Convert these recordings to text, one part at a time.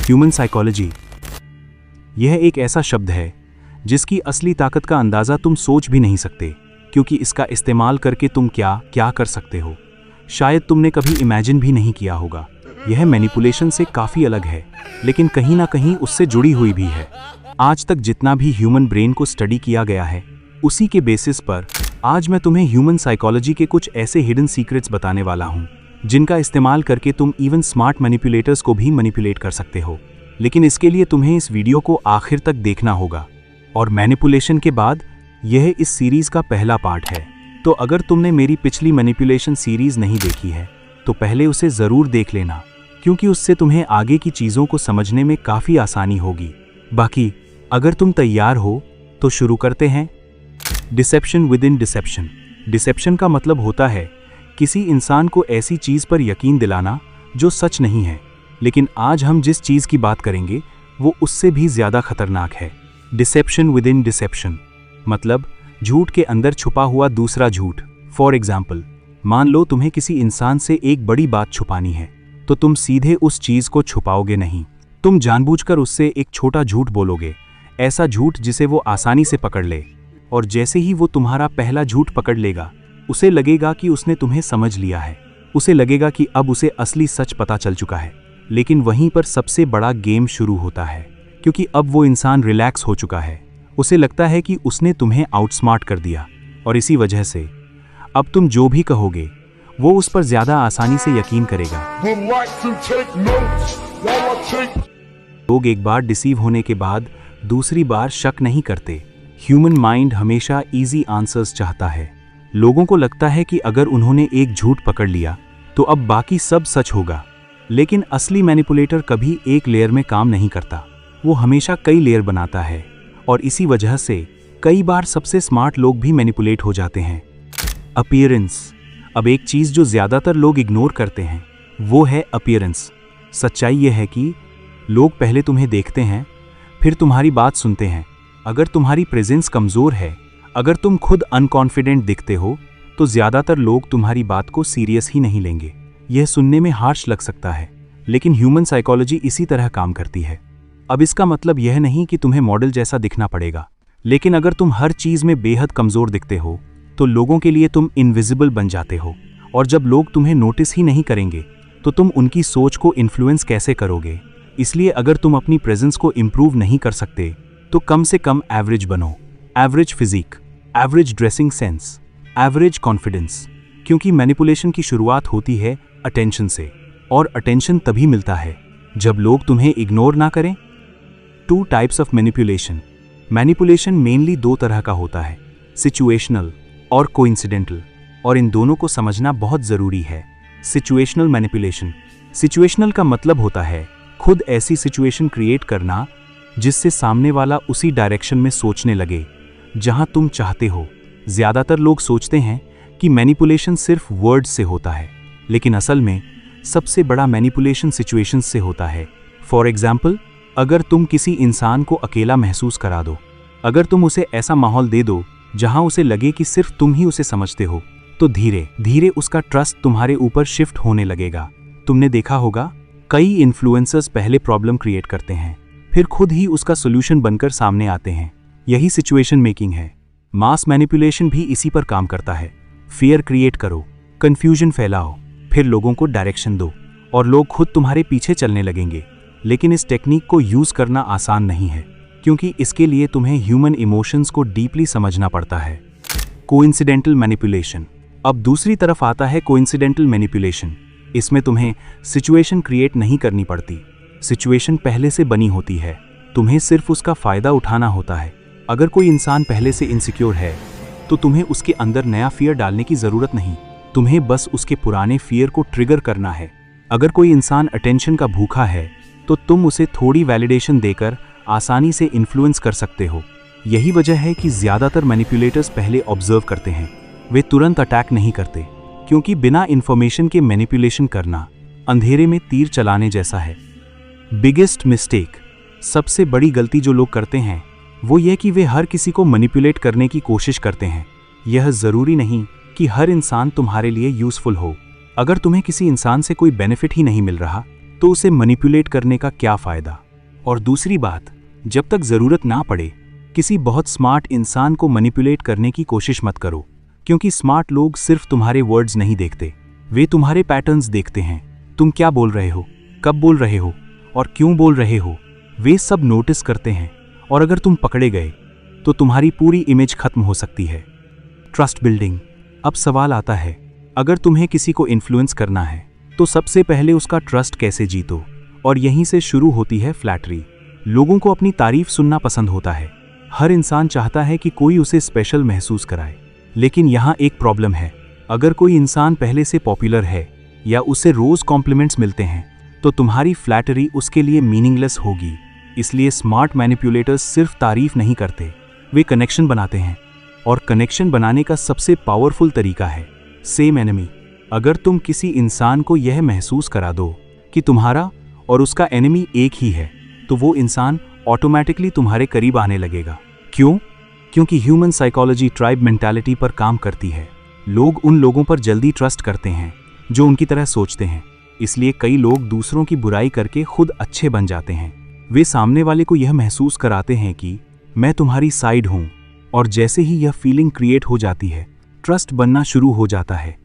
Human psychology. यह एक ऐसा शब्द है जिसकी असली ताकत का अंदाज़ा तुम सोच भी नहीं सकते, क्योंकि इसका इस्तेमाल करके तुम क्या क्या कर सकते हो शायद तुमने कभी इमेजिन भी नहीं किया होगा। यह मैनिपुलेशन से काफ़ी अलग है, लेकिन कहीं ना कहीं उससे जुड़ी हुई भी है। आज तक जितना भी ह्यूमन ब्रेन को स्टडी किया गया है, उसी के बेसिस पर आज मैं तुम्हें ह्यूमन साइकोलॉजी के कुछ ऐसे हिडन सीक्रेट्स बताने वाला हूँ जिनका इस्तेमाल करके तुम इवन स्मार्ट मैनिपुलेटर्स को भी मैनिपुलेट कर सकते हो। लेकिन इसके लिए तुम्हें इस वीडियो को आखिर तक देखना होगा। और मैनिपुलेशन के बाद यह इस सीरीज़ का पहला पार्ट है, तो अगर तुमने मेरी पिछली मैनिपुलेशन सीरीज़ नहीं देखी है तो पहले उसे ज़रूर देख लेना, क्योंकि उससे तुम्हें आगे की चीज़ों को समझने में काफ़ी आसानी होगी। बाकी अगर तुम तैयार हो तो शुरू करते हैं। Deception within deception. Deception का मतलब होता है किसी इंसान को ऐसी चीज़ पर यकीन दिलाना जो सच नहीं है, लेकिन आज हम जिस चीज़ की बात करेंगे वो उससे भी ज़्यादा खतरनाक है। डिसेप्शन विद इन डिसेप्शन मतलब झूठ के अंदर छुपा हुआ दूसरा झूठ। फॉर एग्जाम्पल, मान लो तुम्हें किसी इंसान से एक बड़ी बात छुपानी है, तो तुम सीधे उस चीज़ को छुपाओगे नहीं, तुम जानबूझकर उससे एक छोटा झूठ बोलोगे, ऐसा झूठ जिसे वो आसानी से पकड़ ले। और जैसे ही वो तुम्हारा पहला झूठ पकड़ लेगा, उसे लगेगा कि उसने तुम्हें समझ लिया है, उसे लगेगा कि अब उसे असली सच पता चल चुका है। लेकिन वहीं पर सबसे बड़ा गेम शुरू होता है, क्योंकि अब वो इंसान रिलैक्स हो चुका है, उसे लगता है कि उसने तुम्हें आउटस्मार्ट कर दिया, और इसी वजह से अब तुम जो भी कहोगे वो उस पर ज़्यादा आसानी से यकीन करेगा। लोग एक बार डिसीव होने के बाद दूसरी बार शक नहीं करते। ह्यूमन माइंड हमेशा इजी आंसर्स चाहता है। लोगों को लगता है कि अगर उन्होंने एक झूठ पकड़ लिया तो अब बाकी सब सच होगा, लेकिन असली मैनिपुलेटर कभी एक लेयर में काम नहीं करता, वो हमेशा कई लेयर बनाता है, और इसी वजह से कई बार सबसे स्मार्ट लोग भी मैनिपुलेट हो जाते हैं। अपीयरेंस। अब एक चीज़ जो ज़्यादातर लोग इग्नोर करते हैं वो है अपीयरेंस। सच्चाई ये है कि लोग पहले तुम्हें देखते हैं, फिर तुम्हारी बात सुनते हैं। अगर तुम्हारी प्रेजेंस कमज़ोर है, अगर तुम खुद अनकॉन्फिडेंट दिखते हो, तो ज़्यादातर लोग तुम्हारी बात को सीरियस ही नहीं लेंगे। यह सुनने में हार्श लग सकता है, लेकिन ह्यूमन साइकोलॉजी इसी तरह काम करती है। अब इसका मतलब यह नहीं कि तुम्हें मॉडल जैसा दिखना पड़ेगा, लेकिन अगर तुम हर चीज़ में बेहद कमज़ोर दिखते हो तो लोगों के लिए तुम इनविजिबल बन जाते हो, और जब लोग तुम्हें नोटिस ही नहीं करेंगे तो तुम उनकी सोच को इन्फ्लुएंस कैसे करोगे। इसलिए अगर तुम अपनी प्रेजेंस को इम्प्रूव नहीं कर सकते तो कम से कम एवरेज बनो। Average physique, average dressing sense, average confidence, क्योंकि मैनिपुलेशन की शुरुआत होती है अटेंशन से, और अटेंशन तभी मिलता है जब लोग तुम्हें इग्नोर ना करें। 2 types of manipulation. Manipulation mainly 2 तरह का होता है, सिचुएशनल और कोइंसिडेंटल, और इन दोनों को समझना बहुत ज़रूरी है। Situational manipulation. सिचुएशनल का मतलब होता है खुद ऐसी सिचुएशन क्रिएट करना जिससे सामने वाला उसी डायरेक्शन में सोचने लगे जहां तुम चाहते हो। ज़्यादातर लोग सोचते हैं कि मैनिपुलेशन सिर्फ वर्ड्स से होता है, लेकिन असल में सबसे बड़ा मैनिपुलेशन सिचुएशंस से होता है। फॉर एग्जाम्पल, अगर तुम किसी इंसान को अकेला महसूस करा दो, अगर तुम उसे ऐसा माहौल दे दो जहां उसे लगे कि सिर्फ तुम ही उसे समझते हो, तो धीरे धीरे उसका ट्रस्ट तुम्हारे ऊपर शिफ्ट होने लगेगा। तुमने देखा होगा, कई इन्फ्लुएंसर्स पहले प्रॉब्लम क्रिएट करते हैं, फिर खुद ही उसका सोल्यूशन बनकर सामने आते हैं। यही सिचुएशन मेकिंग है। मास मैनिपुलेशन भी इसी पर काम करता है। फियर क्रिएट करो, कंफ्यूजन फैलाओ, फिर लोगों को डायरेक्शन दो, और लोग खुद तुम्हारे पीछे चलने लगेंगे। लेकिन इस टेक्निक को यूज़ करना आसान नहीं है, क्योंकि इसके लिए तुम्हें ह्यूमन इमोशंस को डीपली समझना पड़ता है। Coincidental manipulation. अब दूसरी तरफ आता है कोइंसिडेंटल मैनिपुलेशन। इसमें तुम्हें सिचुएशन क्रिएट नहीं करनी पड़ती, सिचुएशन पहले से बनी होती है, तुम्हें सिर्फ उसका फ़ायदा उठाना होता है। अगर कोई इंसान पहले से इनसिक्योर है तो तुम्हें उसके अंदर नया फियर डालने की ज़रूरत नहीं, तुम्हें बस उसके पुराने फियर को ट्रिगर करना है। अगर कोई इंसान अटेंशन का भूखा है तो तुम उसे थोड़ी वैलिडेशन देकर आसानी से इन्फ्लुएंस कर सकते हो। यही वजह है कि ज़्यादातर मैनिपुलेटर्स पहले ऑब्जर्व करते हैं, वे तुरंत अटैक नहीं करते, क्योंकि बिना इन्फॉर्मेशन के मैनिपुलेशन करना अंधेरे में तीर चलाने जैसा है। Biggest mistake. सबसे बड़ी गलती जो लोग करते हैं वो ये कि वे हर किसी को मैनिपुलेट करने की कोशिश करते हैं। यह ज़रूरी नहीं कि हर इंसान तुम्हारे लिए यूज़फुल हो। अगर तुम्हें किसी इंसान से कोई बेनिफिट ही नहीं मिल रहा तो उसे मैनिपुलेट करने का क्या फायदा। और दूसरी बात, जब तक जरूरत ना पड़े किसी बहुत स्मार्ट इंसान को मैनिपुलेट करने की कोशिश मत करो, क्योंकि स्मार्ट लोग सिर्फ तुम्हारे वर्ड्स नहीं देखते, वे तुम्हारे पैटर्न्स देखते हैं। तुम क्या बोल रहे हो, कब बोल रहे हो और क्यों बोल रहे हो, वे सब नोटिस करते हैं। और अगर तुम पकड़े गए तो तुम्हारी पूरी इमेज खत्म हो सकती है। Trust building. अब सवाल आता है, अगर तुम्हें किसी को इन्फ्लुएंस करना है तो सबसे पहले उसका ट्रस्ट कैसे जीतो। और यहीं से शुरू होती है फ्लैटरी। लोगों को अपनी तारीफ सुनना पसंद होता है। हर इंसान चाहता है कि कोई उसे स्पेशल महसूस कराए। लेकिन यहाँ एक प्रॉब्लम है, अगर कोई इंसान पहले से पॉपुलर है या उसे रोज कॉम्प्लीमेंट्स मिलते हैं तो तुम्हारी फ्लैटरी उसके लिए मीनिंगलेस होगी। इसलिए स्मार्ट मैनिपुलेटर्स सिर्फ तारीफ नहीं करते, वे कनेक्शन बनाते हैं। और कनेक्शन बनाने का सबसे पावरफुल तरीका है सेम एनिमी। अगर तुम किसी इंसान को यह महसूस करा दो कि तुम्हारा और उसका एनिमी एक ही है, तो वो इंसान ऑटोमेटिकली तुम्हारे करीब आने लगेगा। क्यों? क्योंकि ह्यूमन साइकोलॉजी ट्राइब मेंटालिटी पर काम करती है। लोग उन लोगों पर जल्दी ट्रस्ट करते हैं जो उनकी तरह सोचते हैं। इसलिए कई लोग दूसरों की बुराई करके खुद अच्छे बन जाते हैं। वे सामने वाले को यह महसूस कराते हैं कि मैं तुम्हारी साइड हूं, और जैसे ही यह फीलिंग क्रिएट हो जाती है, ट्रस्ट बनना शुरू हो जाता है।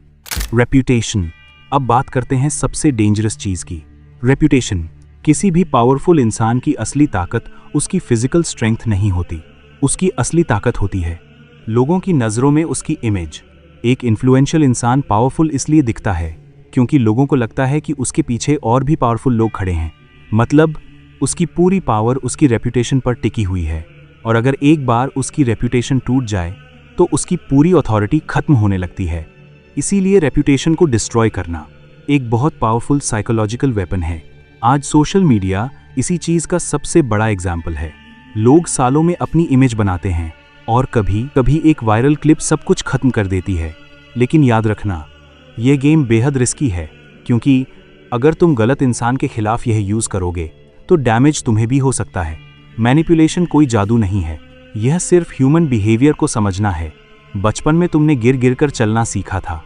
रेप्यूटेशन। अब बात करते हैं सबसे डेंजरस चीज की, रेप्यूटेशन। किसी भी पावरफुल इंसान की असली ताकत उसकी फिजिकल स्ट्रेंथ नहीं होती, उसकी असली ताकत होती है लोगों की नज़रों में उसकी इमेज। एक इन्फ्लुएंशियल इंसान पावरफुल इसलिए दिखता है क्योंकि लोगों को लगता है कि उसके पीछे और भी पावरफुल लोग खड़े हैं। मतलब उसकी पूरी पावर उसकी रेप्यूटेशन पर टिकी हुई है। और अगर एक बार उसकी रेप्यूटेशन टूट जाए तो उसकी पूरी अथॉरिटी खत्म होने लगती है। इसीलिए रेप्यूटेशन को डिस्ट्रॉय करना एक बहुत पावरफुल साइकोलॉजिकल वेपन है। आज सोशल मीडिया इसी चीज़ का सबसे बड़ा एग्जाम्पल है। लोग सालों में अपनी इमेज बनाते हैं और कभी कभी एक वायरल क्लिप सब कुछ खत्म कर देती है। लेकिन याद रखना, यह गेम बेहद रिस्की है, क्योंकि अगर तुम गलत इंसान के खिलाफ यह यूज़ करोगे तो डैमेज तुम्हें भी हो सकता है। मैनिपुलेशन कोई जादू नहीं है, यह सिर्फ ह्यूमन बिहेवियर को समझना है। बचपन में तुमने गिर गिर कर चलना सीखा था,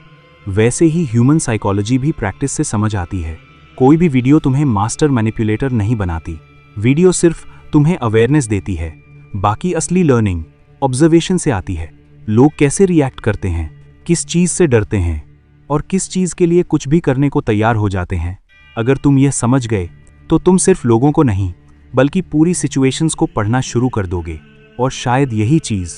वैसे ही ह्यूमन साइकोलॉजी भी प्रैक्टिस से समझ आती है। कोई भी वीडियो तुम्हें मास्टर मैनिपुलेटर नहीं बनाती, वीडियो सिर्फ तुम्हें अवेयरनेस देती है। बाकी असली लर्निंग ऑब्जर्वेशन से आती है। लोग कैसे रिएक्ट करते हैं, किस चीज़ से डरते हैं और किस चीज़ के लिए कुछ भी करने को तैयार हो जाते हैं। अगर तुम यह समझ गए तो तुम सिर्फ लोगों को नहीं बल्कि पूरी सिचुएशंस को पढ़ना शुरू कर दोगे। और शायद यही चीज़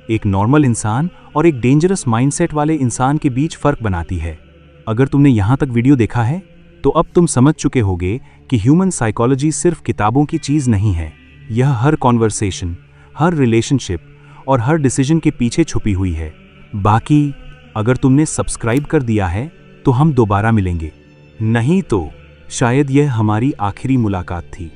एक नॉर्मल इंसान और एक डेंजरस माइंडसेट वाले इंसान के बीच फ़र्क बनाती है। अगर तुमने यहाँ तक वीडियो देखा है तो अब तुम समझ चुके होगे कि ह्यूमन साइकोलॉजी सिर्फ किताबों की चीज़ नहीं है। यह हर कॉन्वर्सेशन, हर रिलेशनशिप और हर डिसीजन के पीछे छुपी हुई है। बाकी अगर तुमने सब्सक्राइब कर दिया है तो हम दोबारा मिलेंगे, नहीं तो शायद यह हमारी आखिरी मुलाकात थी।